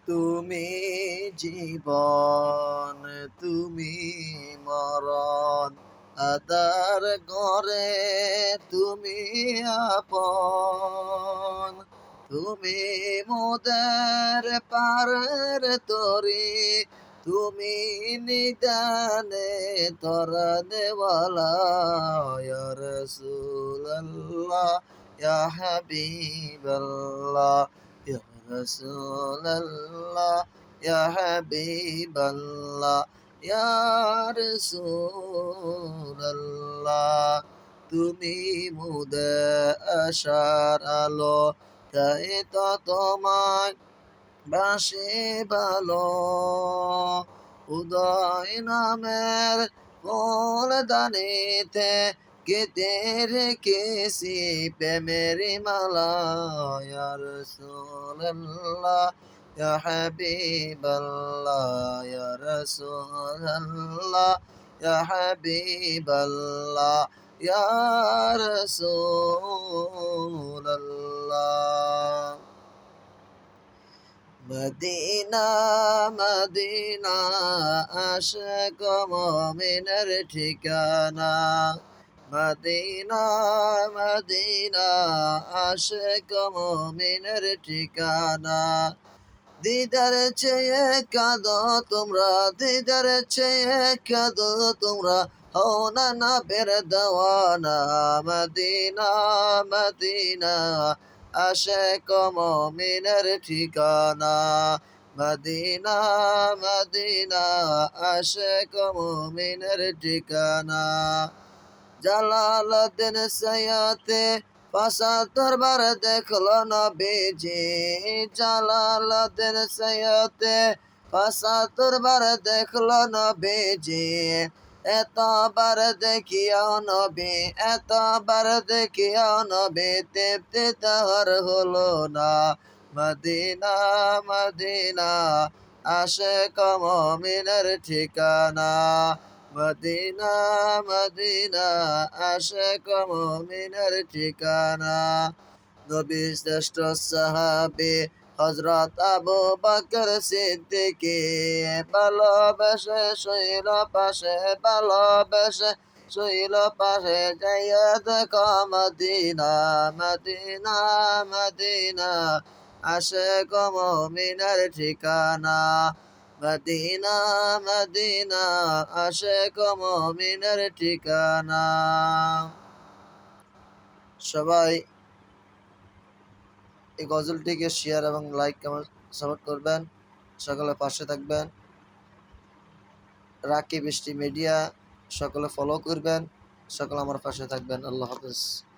তুমি জীবন, তুমি মরণ, আদার ঘরে তুমি আপন। তুমি মোদের পারের তরি, তুমি নিদানে তরানেওয়ালা। ইয়া রাসূলাল্লাহ, ইয়া হাবিবাল্লাহ, ইয়া রাসূলাল্লাহ, ইয়া হাবিবাল্লাহ, ইয়া রাসূলাল্লাহ। তুমি মোদের আশার আলো, তাই তো তোমায় বাসি ভালো। উদয় নামের ফুলদানিতে গেঁথে রেখেছি প্রেমের মালা। ইয়া রাসূলাল্লাহ, ইয়া হাবিবাল্লাহ, ইয়া রাসূলাল্লাহ, ইয়া হাবিবাল্লাহ, ইয়া রাসূলাল্লাহ। মদিনা মদিনা আশিক মুমিনের ঠিকানা। মদিনা মদিনা আশিক মুমিনের ঠিকানা। দিদার চেয়ে কাঁদো তোমরা, দিদার চেয়ে কাঁদো তোমরা, হও না নবের দেওয়ানা। মদিনা মদিনা আশিক মুমিনের ঠিকানা। মদিনা মদিনা আশিক মুমিনের ঠিকানা। জালালউদ্দিন সৈয়দে পাশা দরবার দেখলো নবীজি। জালালউদ্দিন সৈয়দে পাশা দরবার দেখলো নবীজি। এতবার দেখিয়াও নবী, এতবার দেখিয়াও নবী, তৃপ্তি তাহার হলো না। মদিনা মদিনা আশিক মুমিনের ঠিকানা। মদিনা মদিনা আশিক মুমিনের ঠিকানা। নবী শ্রেষ্ঠ সাহাবী হযরত আবু বকর সিদ্দিকী, ভালোবেসে শৈল পাশে, ভালোবেসে শৈল পাশে, যাইয়া দেখো মদিনা। মদিনা মদিনা আশিক মুমিনের ঠিকানা। মদিনা মদিনা আশিক মুমিনের ঠিকানা। সবাই এই গজলটিকে শেয়ার এবং লাইক কমেন্ট সাপোর্ট করবেন। সকলে পাশে থাকবেন। রাকিব বৃষ্টি মিডিয়া সকলে ফলো করবেন। সকলে আমার পাশে থাকবেন। আল্লাহ হাফেজ।